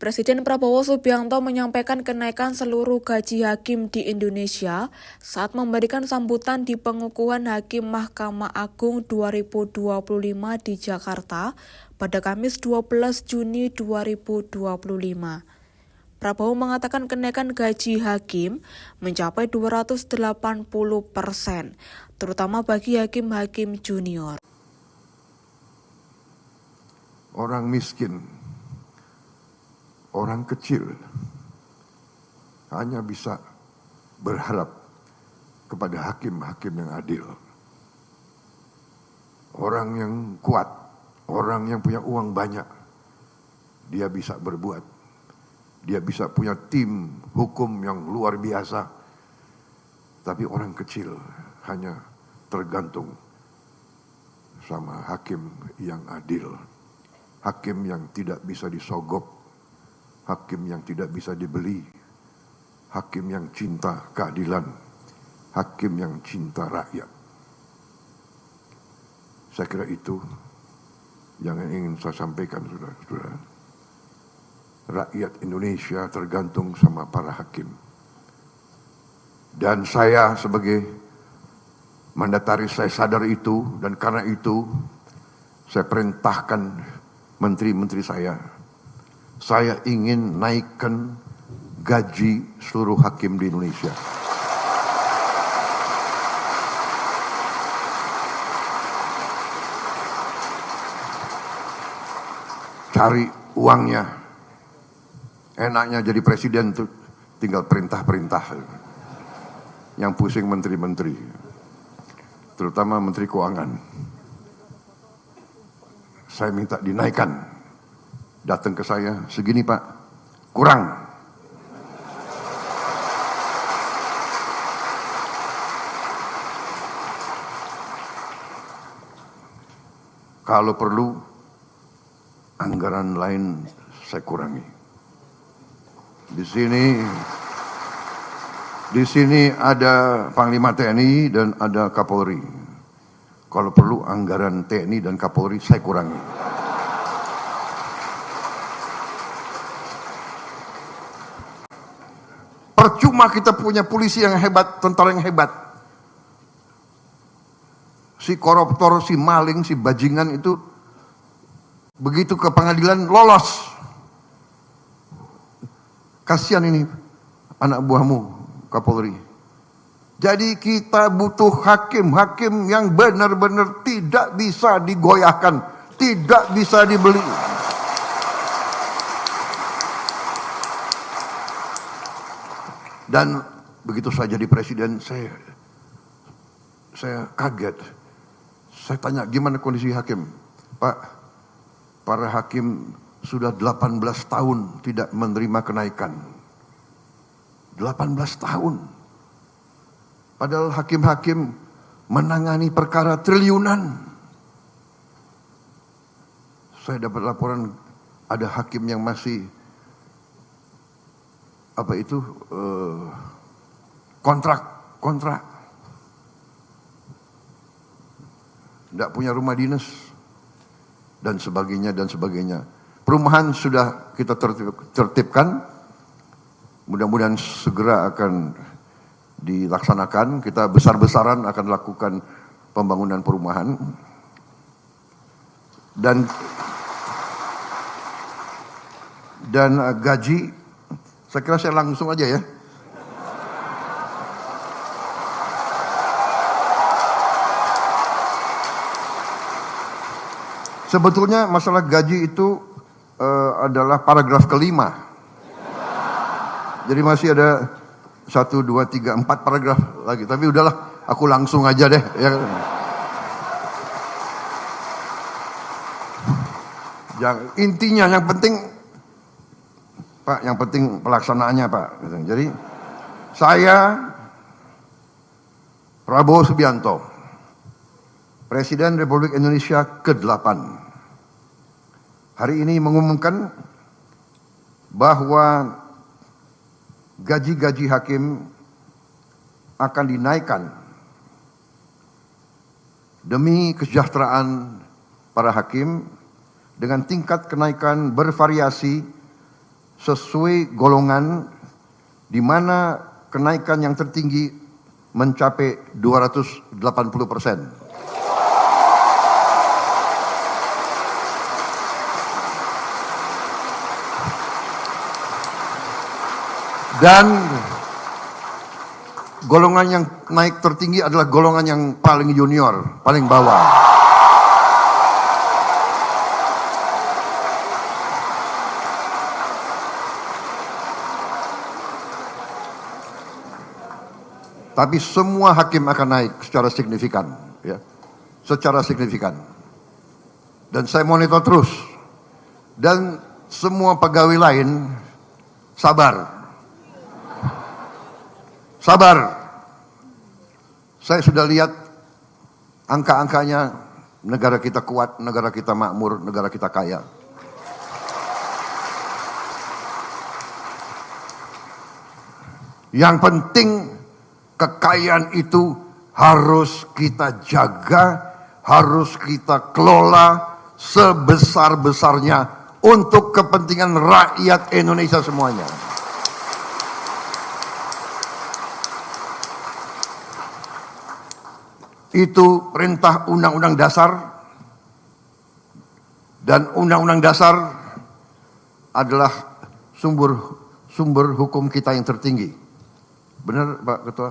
Presiden Prabowo Subianto menyampaikan kenaikan seluruh gaji hakim di Indonesia saat memberikan sambutan di pengukuhan Hakim Mahkamah Agung 2025 di Jakarta pada Kamis 12 Juni 2025. Prabowo mengatakan kenaikan gaji hakim mencapai 280%, terutama bagi hakim-hakim junior. Orang miskin, orang kecil hanya bisa berharap kepada hakim-hakim yang adil. Orang yang kuat, orang yang punya uang banyak, dia bisa berbuat. Dia bisa punya tim hukum yang luar biasa. Tapi orang kecil hanya tergantung sama hakim yang adil. Hakim yang tidak bisa disogok, hakim yang tidak bisa dibeli, hakim yang cinta keadilan, hakim yang cinta rakyat. Saya kira itu yang ingin saya sampaikan, saudara-saudara. Rakyat Indonesia tergantung sama para hakim. Dan saya sebagai mandataris, saya sadar itu, dan karena itu saya perintahkan menteri-menteri saya ingin naikkan gaji seluruh hakim di Indonesia. Cari uangnya. Enaknya jadi presiden tuh tinggal perintah-perintah. Yang pusing menteri-menteri, terutama menteri keuangan. Saya minta dinaikkan. Datang ke saya, segini Pak, kurang. Kalau perlu, anggaran lain saya kurangi. Di sini ada Panglima TNI dan ada Kapolri. Kalau perlu anggaran TNI dan Kapolri saya kurangi. Percuma kita punya polisi yang hebat, tentara yang hebat. Si koruptor, si maling, si bajingan itu begitu ke pengadilan lolos. Kasihan ini anak buahmu, Kapolri. Jadi kita butuh hakim-hakim yang benar-benar tidak bisa digoyahkan, tidak bisa dibeli. Dan begitu saya jadi presiden, saya kaget. Saya tanya, gimana kondisi hakim? Pak, para hakim sudah 18 tahun tidak menerima kenaikan. 18 tahun. Padahal hakim-hakim menangani perkara triliunan. Saya dapat laporan ada hakim yang masih kontrak. Tidak punya rumah dinas dan sebagainya. Perumahan sudah kita tertibkan. Mudah-mudahan segera akan dilaksanakan. Kita besar-besaran akan lakukan pembangunan perumahan. Dan gaji, saya kira saya langsung aja ya. Sebetulnya masalah gaji itu adalah paragraf kelima. Jadi masih ada 1, 2, 3, 4 paragraf lagi. Tapi udahlah, aku langsung aja deh. Ya. Intinya yang penting, Pak, yang penting pelaksanaannya Pak. Jadi saya, Prabowo Subianto, Presiden Republik Indonesia ke-8, hari ini mengumumkan bahwa gaji-gaji hakim akan dinaikkan demi kesejahteraan para hakim dengan tingkat kenaikan bervariasi sesuai golongan di mana kenaikan yang tertinggi mencapai 280%. Dan golongan yang naik tertinggi adalah golongan yang paling junior, paling bawah. Tapi semua hakim akan naik secara signifikan, ya, secara signifikan. Dan saya monitor terus. Dan semua pegawai lain sabar. Sabar. Saya sudah lihat angka-angkanya, negara kita kuat, negara kita makmur, negara kita kaya. Yang penting kekayaan itu harus kita jaga, harus kita kelola sebesar-besarnya untuk kepentingan rakyat Indonesia semuanya. Itu perintah Undang-Undang Dasar, dan Undang-Undang Dasar adalah sumber hukum kita yang tertinggi. Benar, Pak Ketua?